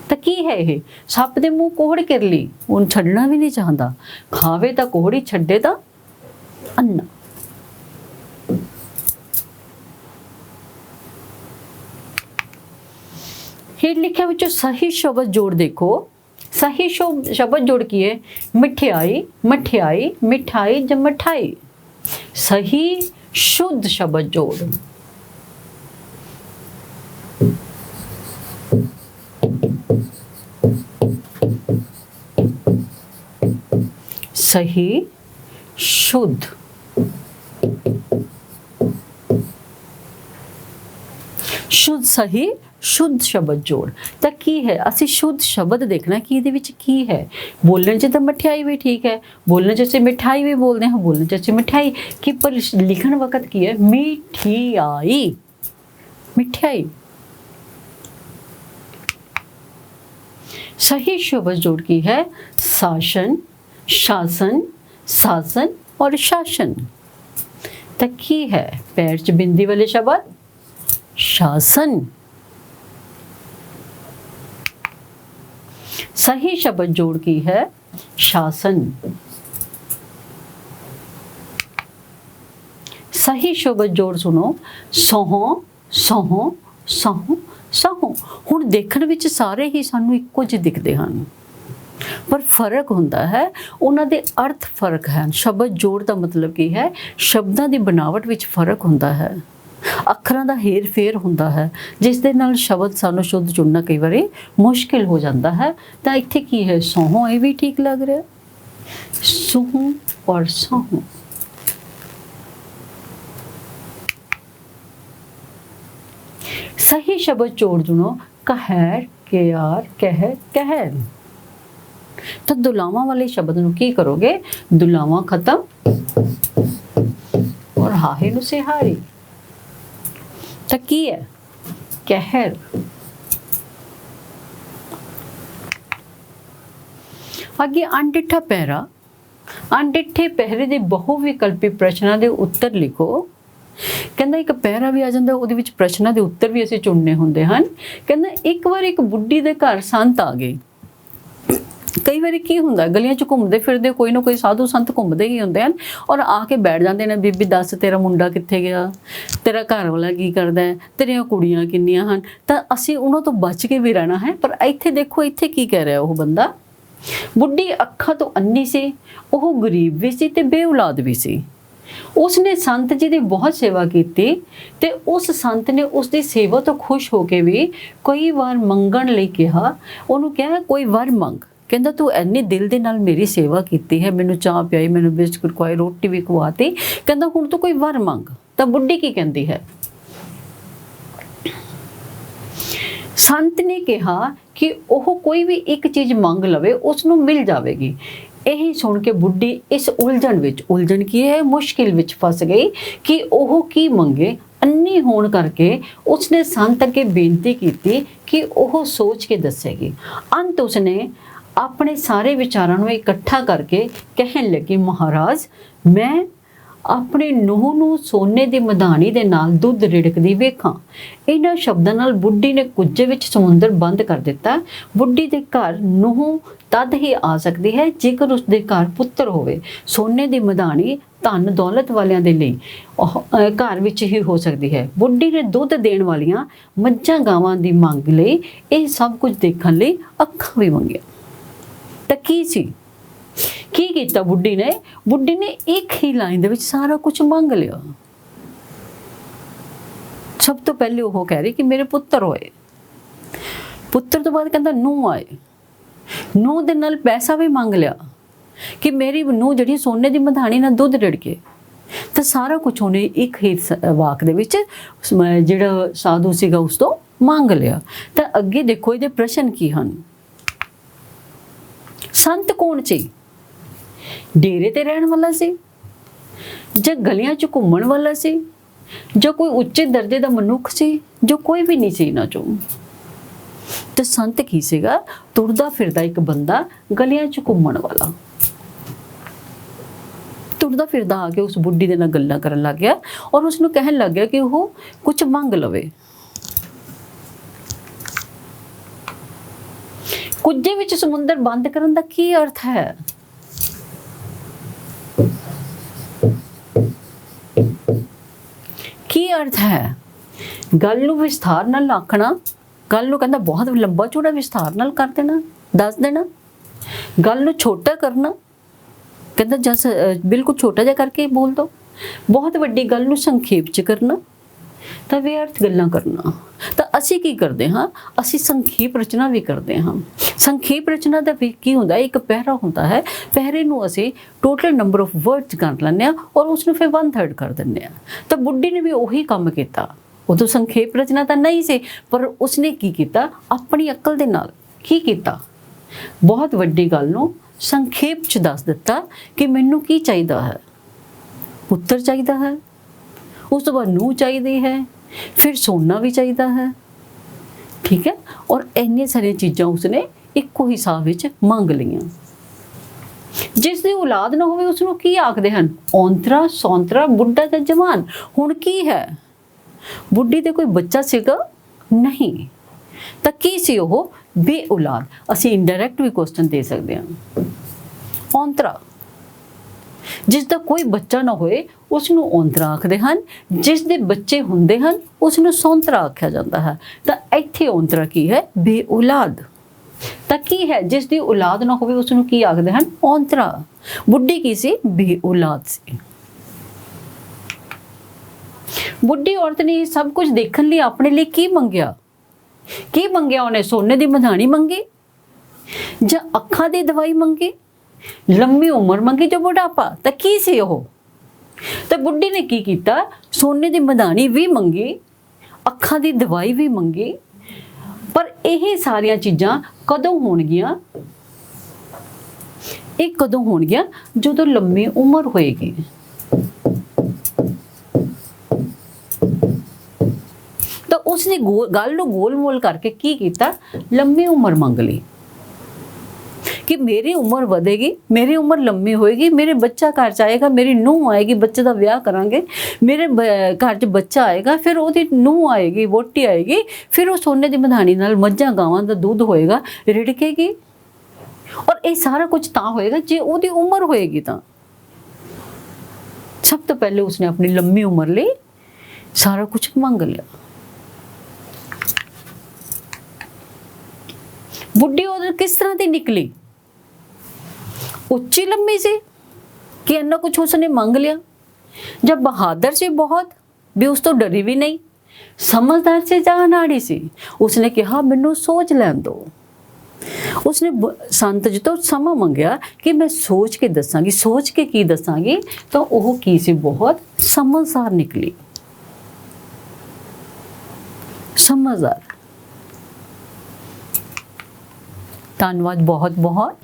ਤਾਂ ਕੀ ਹੈ ਇਹ? ਸੱਪ ਦੇ ਮੂੰਹ ਕੋਹੜ ਕਿਰਲੀ, ਉਹਨੂੰ ਛੱਡਣਾ ਵੀ ਨਹੀਂ ਚਾਹੁੰਦਾ। ਖਾਵੇ ਤਾਂ ਕੋਹੜੀ, ਛੱਡੇ ਤਾਂ ਅੰਨਾ। ਹੇਠ ਲਿਖਿਆ ਵਿੱਚੋਂ ਸਹੀ ਸ਼ਬਦ ਜੋੜ ਦੇਖੋ। ਸਹੀ ਸ਼ਬਦ ਜੋੜ ਕੀ ਹੈ? ਮਠਿਆਈ, ਮਠਿਆਈ, ਮਿਠਾਈ ਜਾਂ ਮਠਾਈ। ਸਹੀ ਸ਼ੁੱਧ ਸ਼ਬਦ ਜੋੜ। ਸਹੀ ਸ਼ੁੱਧ। ਸ਼ੁੱਧ ਸਹੀ ਸ਼ੁੱਧ ਸ਼ਬਦ ਜੋੜ। ਤਾਂ ਕੀ ਹੈ? ਅਸੀਂ ਸ਼ੁੱਧ ਸ਼ਬਦ ਦੇਖਣਾ ਕਿ ਇਹਦੇ ਵਿੱਚ ਕੀ ਹੈ। ਬੋਲਣ 'ਚ ਤਾਂ ਮਠਿਆਈ ਵੀ ਠੀਕ ਹੈ, ਬੋਲਣ 'ਚ ਅਸੀਂ ਮਿਠਾਈ ਵੀ ਬੋਲਦੇ ਹਾਂ, ਬੋਲਣ 'ਚ ਅਸੀਂ ਮਿਠਾਈ ਕੀ, ਪਰ ਲਿਖਣ ਵਕਤ ਕੀ ਹੈ? ਮਿਠਿਆਈ, ਮਿਠਾਈ। सही शब्द जोड़ की है शासन, शासन, शासन और शासन। तो की है? पैर च बिंदी वाले शब्द शासन। सही शब्द जोड़ की है शासन। सही शब्द जोड़ सुनो सोहो, सोहो, सोहो, ਸਾਹੋਂ। ਹੁਣ ਦੇਖਣ ਵਿੱਚ ਸਾਰੇ ਹੀ ਸਾਨੂੰ ਇੱਕੋ ਜਿਹੇ ਦਿਖਦੇ ਹਨ, ਪਰ ਫਰਕ ਹੁੰਦਾ ਹੈ, ਉਹਨਾਂ ਦੇ ਅਰਥ ਫਰਕ ਹਨ। ਸ਼ਬਦ ਜੋੜ ਦਾ ਮਤਲਬ ਕੀ ਹੈ? ਸ਼ਬਦਾਂ ਦੀ ਬਣਾਵਟ ਵਿੱਚ ਫਰਕ ਹੁੰਦਾ ਹੈ, ਅੱਖਰਾਂ ਦਾ ਹੇਰ ਫੇਰ ਹੁੰਦਾ ਹੈ, ਜਿਸ ਦੇ ਨਾਲ ਸ਼ਬਦ ਸਾਨੂੰ ਸ਼ੁੱਧ ਚੁਣਨਾ ਕਈ ਵਾਰੀ ਮੁਸ਼ਕਿਲ ਹੋ ਜਾਂਦਾ ਹੈ। ਤਾਂ ਇੱਥੇ ਕੀ ਹੈ? ਸੋਹੋਂ, ਇਹ ਵੀ ਠੀਕ ਲੱਗ ਰਿਹਾ, ਸੋਹੋਂ ਔਰ ਸੋਹੋਂ। सही शब्द जोड़ चुनो कहर, केयार, कहर, कहर। तो दुलावा वाले शब्द नु की करोगे? दुलावा खत्म और हाहे नु सिहारी। तो की है? कहर। आगे अनडिठा पहरा। अनडिठे पहरे दे बहुविकल्पी प्रश्नों के उत्तर लिखो। ਕਹਿੰਦਾ ਇੱਕ ਪਹਿਰਾ ਵੀ ਆ ਜਾਂਦਾ, ਉਹਦੇ ਵਿੱਚ ਪ੍ਰਸ਼ਨਾਂ ਦੇ ਉੱਤਰ ਵੀ ਅਸੀਂ ਚੁਣਨੇ ਹੁੰਦੇ ਹਨ। ਕਹਿੰਦਾ ਇੱਕ ਵਾਰ ਇੱਕ ਬੁੱਢੀ ਦੇ ਘਰ ਸੰਤ ਆ ਗਏ। ਕਈ ਵਾਰੀ ਕੀ ਹੁੰਦਾ, ਗਲੀਆਂ 'ਚ ਘੁੰਮਦੇ ਫਿਰਦੇ ਕੋਈ ਨਾ ਕੋਈ ਸਾਧੂ ਸੰਤ ਘੁੰਮਦੇ ਹੀ ਹੁੰਦੇ ਹਨ ਔਰ ਆ ਕੇ ਬੈਠ ਜਾਂਦੇ ਨੇ, ਬੀਬੀ ਦੱਸ ਤੇਰਾ ਮੁੰਡਾ ਕਿੱਥੇ ਗਿਆ, ਤੇਰਾ ਘਰ ਵਾਲਾ ਕੀ ਕਰਦਾ ਹੈ, ਤੇਰੀਆਂ ਕੁੜੀਆਂ ਕਿੰਨੀਆਂ ਹਨ। ਤਾਂ ਅਸੀਂ ਉਹਨਾਂ ਤੋਂ ਬਚ ਕੇ ਵੀ ਰਹਿਣਾ ਹੈ। ਪਰ ਇੱਥੇ ਦੇਖੋ, ਇੱਥੇ ਕੀ ਕਹਿ ਰਿਹਾ ਉਹ ਬੰਦਾ? ਬੁੱਢੀ ਅੱਖਾਂ ਤੋਂ ਅੰਨੀ ਸੀ, ਉਹ ਗਰੀਬ ਵੀ ਸੀ ਤੇ ਬੇਔਲਾਦ ਵੀ ਸੀ। उसने संत जी की बहुत सेवा की ते उस संत ने उसकी सेवा तो खुश होके भी कई बार मंगण लई कहा, उन्होंने कहा कोई वर मंग। ਕਹਿੰਦਾ ਤੂੰ ਇੰਨੀ ਦਿਲ ਦੇ ਨਾਲ ਮੇਰੀ ਸੇਵਾ ਕੀਤੀ ਹੈ, ਮੈਨੂੰ ਚਾਹ ਪਿਆਈ, ਮੈਨੂੰ ਬਿਸਕੁਟ ਖਵਾਏ, ਰੋਟੀ ਵੀ ਖਵਾਤੀ, ਕਹਿੰਦਾ ਹੁਣ ਤੂੰ ਕੋਈ ਵਰ ਮੰਗ। ਤਾਂ ਬੁੱਢੀ ਕੀ ਕਹਿੰਦੀ ਹੈ, ਸੰਤ ਨੇ ਕਿਹਾ ਕਿ ਉਹ ਕੋਈ ਵੀ ਇੱਕ ਚੀਜ਼ ਮੰਗ ਲਵੇ ਉਸ ਨੂੰ ਮਿਲ ਜਾਵੇਗੀ। ਇਹ ਸੁਣ ਕੇ ਬੁੱਢੀ ਇਸ ਉਲਝਣ ਕੀ ਹੈ, ਮੁਸ਼ਕਿਲ ਵਿੱਚ ਫਸ ਗਈ ਕਿ ਉਹ ਕੀ ਮੰਗੇ। ਅੰਨੀ ਹੋਣ ਕਰਕੇ ਉਸਨੇ ਸੰਤ ਅੱਗੇ ਬੇਨਤੀ ਕੀਤੀ ਕਿ ਉਹ ਸੋਚ ਕੇ ਦੱਸੇਗੀ। ਅੰਤ ਉਸਨੇ ਆਪਣੇ ਸਾਰੇ ਵਿਚਾਰਾਂ ਨੂੰ ਇਕੱਠਾ ਕਰਕੇ ਕਹਿਣ ਲੱਗੀ, ਮਹਾਰਾਜ ਮੈਂ ਆਪਣੀ ਨੂੰਹ ਨੂੰ ਸੋਨੇ ਦੀ ਮਧਾਣੀ ਦੇ ਨਾਲ ਦੁੱਧ ਰਿੜਕਦੀ ਵੇਖਾਂ। ਇਹਨਾਂ ਸ਼ਬਦਾਂ ਨਾਲ ਬੁੱਢੀ ਨੇ ਕੁੱਜੇ ਵਿੱਚ ਸਮੁੰਦਰ ਬੰਦ ਕਰ ਦਿੱਤਾ। ਬੁੱਢੀ ਦੇ ਘਰ ਨੂੰਹ ਤਦ ਹੀ ਆ ਸਕਦੀ ਹੈ ਜੇਕਰ ਉਸਦੇ ਘਰ ਪੁੱਤਰ ਹੋਵੇ। ਸੋਨੇ ਦੀ ਮਧਾਣੀ ਧਨ ਦੌਲਤ ਵਾਲਿਆਂ ਦੇ ਲਈ ਘਰ ਵਿੱਚ ਹੀ ਹੋ ਸਕਦੀ ਹੈ। ਬੁੱਢੀ ਨੇ ਦੁੱਧ ਦੇਣ ਵਾਲੀਆਂ ਮੱਝਾਂ ਗਾਵਾਂ ਦੀ ਮੰਗ ਲਈ ਇਹ ਸਭ ਕੁਝ ਦੇਖਣ ਲਈ ਅੱਖਾਂ ਵੀ ਮੰਗੀਆਂ। ਤਾਂ ਕੀ ਸੀ, ਕੀ ਕੀਤਾ ਬੁੱਢੀ ਨੇ ਇੱਕ ਹੀ ਲਾਈਨ ਦੇ ਵਿੱਚ ਸਾਰਾ ਕੁਝ ਮੰਗ ਲਿਆ। ਸਭ ਤੋਂ ਪਹਿਲੇ ਉਹ ਕਹਿ ਰਹੀ ਕਿ ਮੇਰੇ ਪੁੱਤਰ ਹੋਏ। ਪੁੱਤਰ ਤੋਂ ਬਾਅਦ ਕਹਿੰਦਾ ਨੂੰਹ ਆਏ। ਨੂੰਹ ਦੇ ਨਾਲ ਪੈਸਾ ਵੀ ਮੰਗ ਲਿਆ ਕਿ ਮੇਰੀ ਨੂੰਹ ਜਿਹੜੀ ਸੋਨੇ ਦੀ ਮਧਾਣੀ ਨਾਲ ਦੁੱਧ ਰਿੜਕੇ। ਤਾਂ ਸਾਰਾ ਕੁਝ ਉਹਨੇ ਇੱਕ ਹੀ ਵਾਕ ਦੇ ਵਿੱਚ ਜਿਹੜਾ ਸਾਧੂ ਸੀਗਾ ਉਸ ਤੋਂ ਮੰਗ ਲਿਆ। ਤਾਂ ਅੱਗੇ ਦੇਖੋ ਇਹਦੇ ਪ੍ਰਸ਼ਨ ਕੀ ਹਨ। ਸੰਤ ਕੌਣ ਸੀ? ਡੇਰੇ ਤੇ ਰਹਿਣ ਵਾਲਾ ਸੀ ਜਾਂ ਗਲੀਆਂ 'ਚ ਘੁੰਮਣ ਵਾਲਾ ਸੀ ਜਾਂ ਕੋਈ ਉੱਚੇ ਦਰਜੇ ਦਾ ਮਨੁੱਖ ਸੀ ਜੋ ਕੋਈ ਵੀ ਨਹੀਂ ਸੀ ਇਹਨਾਂ 'ਚੋਂ। ਤੇ ਸੰਤ ਕੀ ਸੀਗਾ? ਤੁਰਦਾ ਫਿਰਦਾ ਇੱਕ ਬੰਦਾ, ਗਲੀਆਂ 'ਚ ਘੁੰਮਣ ਵਾਲਾ। ਤੁਰਦਾ ਫਿਰਦਾ ਆ ਕੇ ਉਸ ਬੁੱਢੀ ਦੇ ਨਾਲ ਗੱਲਾਂ ਕਰਨ ਲੱਗ ਗਿਆ ਔਰ ਉਸਨੂੰ ਕਹਿਣ ਲੱਗ ਗਿਆ ਕਿ ਉਹ ਕੁਝ ਮੰਗ ਲਵੇ। ਕੁੱਜੇ ਵਿੱਚ ਸਮੁੰਦਰ ਬੰਦ ਕਰਨ ਦਾ ਕੀ ਅਰਥ ਹੈ? ਕੀ ਅਰਥ ਹੈ? ਗੱਲ ਨੂੰ ਵਿਸਥਾਰ ਨਾਲ ਆਖਣਾ। ਗੱਲ ਨੂੰ ਕਹਿੰਦਾ ਬਹੁਤ ਲੰਬਾ ਚੌੜਾ ਵਿਸਥਾਰ ਨਾਲ ਕਰ ਦੇਣਾ, ਦੱਸ ਦੇਣਾ। ਗੱਲ ਨੂੰ ਛੋਟਾ ਕਰਨਾ, ਕਹਿੰਦਾ ਜਸ ਬਿਲਕੁਲ ਛੋਟਾ ਜਿਹਾ ਕਰਕੇ ਬੋਲ ਦੋ। ਬਹੁਤ ਵੱਡੀ ਗੱਲ ਨੂੰ ਸੰਖੇਪ ਚ ਕਰਨਾ, ਤਾਂ ਵਿਅਰਥ ਗੱਲਾਂ ਕਰਨਾ। ਤਾਂ ਅਸੀਂ ਕੀ ਕਰਦੇ ਹਾਂ? ਅਸੀਂ ਸੰਖੇਪ ਰਚਨਾ ਵੀ ਕਰਦੇ ਹਾਂ। ਸੰਖੇਪ ਰਚਨਾ ਦਾ ਵੀ ਕੀ ਹੁੰਦਾ? ਇੱਕ ਪਹਿਰਾ ਹੁੰਦਾ ਹੈ। ਪਹਿਰੇ ਨੂੰ ਅਸੀਂ ਟੋਟਲ ਨੰਬਰ ਆਫ ਵਰਡਸ ਕਰ ਲੈਂਦੇ ਹਾਂ ਔਰ ਉਸਨੂੰ ਫਿਰ 1/3 ਕਰ ਦਿੰਦੇ ਹਾਂ। ਤਾਂ ਬੁੱਢੀ ਨੇ ਵੀ ਉਹੀ ਕੰਮ ਕੀਤਾ। ਉਦੋਂ ਸੰਖੇਪ ਰਚਨਾ ਤਾਂ ਨਹੀਂ ਸੀ, ਪਰ ਉਸਨੇ ਕੀ ਕੀਤਾ? ਆਪਣੀ ਅਕਲ ਦੇ ਨਾਲ ਕੀ ਕੀਤਾ? ਬਹੁਤ ਵੱਡੀ ਗੱਲ ਨੂੰ ਸੰਖੇਪ ਚ ਦੱਸ ਦਿੱਤਾ ਕਿ ਮੈਨੂੰ ਕੀ ਚਾਹੀਦਾ ਹੈ। ਪੁੱਤਰ ਚਾਹੀਦਾ ਹੈ, ਉਸ ਤੋਂ ਬਾਅਦ ਨੂੰਹ ਚਾਹੀਦੀ ਹੈ, ਫਿਰ ਸੋਨਾ ਵੀ ਚਾਹੀਦਾ ਹੈ, ਠੀਕ ਹੈ। ਔਰ ਇੰਨੀਆਂ ਸਾਰੀਆਂ ਚੀਜ਼ਾਂ ਉਸਨੇ ਇੱਕੋ ਹਿਸਾਬ ਵਿੱਚ ਮੰਗ ਲਈਆਂ। ਜਿਸ ਦੀ ਔਲਾਦ ਨਾ ਹੋਵੇ ਉਸਨੂੰ ਕੀ ਆਖਦੇ ਹਨ? ਔਂਤਰਾ, ਸੌਂਤਰਾ, ਬੁੱਢਾ ਜਾਂ ਜਵਾਨ। ਹੁਣ ਕੀ ਹੈ? ਬੁੱਢੀ ਦੇ ਕੋਈ ਬੱਚਾ ਸੀਗਾ? ਨਹੀਂ। ਤਾਂ ਕੀ ਸੀ ਉਹ? ਬੇ ਔਲਾਦ। ਅਸੀਂ ਇਨਡਾਇਰੈਕਟ ਵੀ ਕੁਐਸਚਨ ਦੇ ਸਕਦੇ ਹਾਂ। ਔਂਤਰਾ, ਜਿਸ ਦਾ ਕੋਈ ਬੱਚਾ ਨਾ ਹੋਏ ਉਸ ਨੂੰ ਔਂਤਰਾ ਆਖਦੇ ਹਨ। ਜਿਸ ਦੇ ਬੱਚੇ ਹੁੰਦੇ ਹਨ ਉਸ ਨੂੰ ਸੌਂਤਰਾ ਆਖਿਆ ਜਾਂਦਾ ਹੈ। ਤਾਂ ਇੱਥੇ ਔਂਤਰਾ ਕੀ ਹੈ? ਬੇ ਔਲਾਦ। ਤਾਂ ਕੀ ਹੈ? ਜਿਸ ਦੀ ਔਲਾਦ ਨਾ ਹੋਵੇ ਉਸ ਨੂੰ ਕੀ ਆਖਦੇ ਹਨ? ਔਂਤਰਾ। ਬੁੱਢੀ ਕੀ ਸੀ? ਬੇ ਔਲਾਦ ਸੀ। ਬੁੱਢੀ ਔਰਤ ਨੇ ਸਭ ਕੁਝ ਦੇਖਣ ਲਈ ਆਪਣੇ ਲਈ ਕੀ ਮੰਗਿਆ? ਕੀ ਮੰਗਿਆ ਉਹਨੇ? ਸੋਨੇ ਦੀ ਮਧਾਣੀ ਮੰਗੀ ਜਾਂ ਅੱਖਾਂ ਦੀ ਦਵਾਈ ਮੰਗੀ, ਲੰਮੀ ਉਮਰ ਮੰਗੀ ਜਾਂ ਬੁਢਾਪਾ? ਤਾਂ ਕੀ ਸੀ ਉਹ? ਤਾਂ ਬੁੱਢੀ ਨੇ ਕੀ ਕੀਤਾ? ਸੋਨੇ ਦੀ ਮਧਾਣੀ ਵੀ ਮੰਗੀ, ਅੱਖਾਂ ਦੀ ਦਵਾਈ ਵੀ ਮੰਗੀ। ਪਰ ਇਹ ਸਾਰੀਆਂ ਚੀਜ਼ਾਂ ਕਦੋਂ ਹੋਣਗੀਆਂ? ਇਹ ਕਦੋਂ ਹੋਣਗੀਆਂ? ਜਦੋਂ ਲੰਮੀ ਉਮਰ ਹੋਏਗੀ। ਤਾਂ ਉਸਨੇ ਗੱਲ ਨੂੰ ਗੋਲ-ਮੋਲ ਕਰਕੇ ਕੀ ਕੀਤਾ? ਲੰਮੀ ਉਮਰ ਮੰਗ ਲਈ ਕਿ ਮੇਰੀ ਉਮਰ ਵਧੇਗੀ, ਮੇਰੀ ਉਮਰ ਲੰਮੀ ਹੋਏਗੀ, ਮੇਰੇ ਬੱਚਾ ਘਰ ਚ ਆਏਗਾ, ਮੇਰੀ ਨੂੰਹ ਆਏਗੀ, ਬੱਚੇ ਦਾ ਵਿਆਹ ਕਰਾਂਗੇ, ਮੇਰੇ ਘਰ ਚ ਬੱਚਾ ਆਏਗਾ, ਫਿਰ ਉਹਦੀ ਨੂੰਹ ਆਏਗੀ, ਵੋਟੀ ਆਏਗੀ, ਫਿਰ ਉਹ ਸੋਨੇ ਦੀ ਮਧਾਣੀ ਨਾਲ ਮੱਝਾਂ ਗਾਵਾਂ ਦਾ ਦੁੱਧ ਹੋਏਗਾ, ਰਿੜਕੇਗੀ। ਔਰ ਇਹ ਸਾਰਾ ਕੁਝ ਤਾਂ ਹੋਏਗਾ ਜੇ ਉਹਦੀ ਉਮਰ ਹੋਏਗੀ। ਤਾਂ ਸਭ ਤੋਂ ਪਹਿਲੇ ਉਸਨੇ ਆਪਣੀ ਲੰਮੀ ਉਮਰ ਲਈ ਸਾਰਾ ਕੁਝ ਮੰਗ ਲਿਆ। ਬੁੱਢੀ ਔਰਤ ਕਿਸ ਤਰ੍ਹਾਂ ਦੀ ਨਿਕਲੀ? ਉੱਚੀ ਲੰਮੀ ਸੀ ਕਿ ਇੰਨਾ ਕੁਝ ਉਸਨੇ ਮੰਗ ਲਿਆ, ਜਾਂ ਬਹਾਦਰ ਸੀ ਬਹੁਤ ਵੀ ਉਸ ਤੋਂ ਡਰੀ ਵੀ ਨਹੀਂ, ਸਮਝਦਾਰ ਸੀ ਜਾਂ ਅਨਾੜੀ ਸੀ? ਉਸਨੇ ਕਿਹਾ ਮੈਨੂੰ ਸੋਚ ਲੈਣ ਦਿਓ। ਉਸਨੇ ਸੰਤ ਜੀ ਤੋਂ ਸਮਾਂ ਮੰਗਿਆ ਕਿ ਮੈਂ ਸੋਚ ਕੇ ਦੱਸਾਂਗੀ, ਸੋਚ ਕੇ ਕੀ ਦੱਸਾਂਗੀ, ਤਾਂ ਉਹ ਕੀ ਸੀ, ਬਹੁਤ ਸਮਝਦਾਰ ਨਿਕਲੀ, ਸਮਝਦਾਰ। ਧੰਨਵਾਦ ਬਹੁਤ ਬਹੁਤ।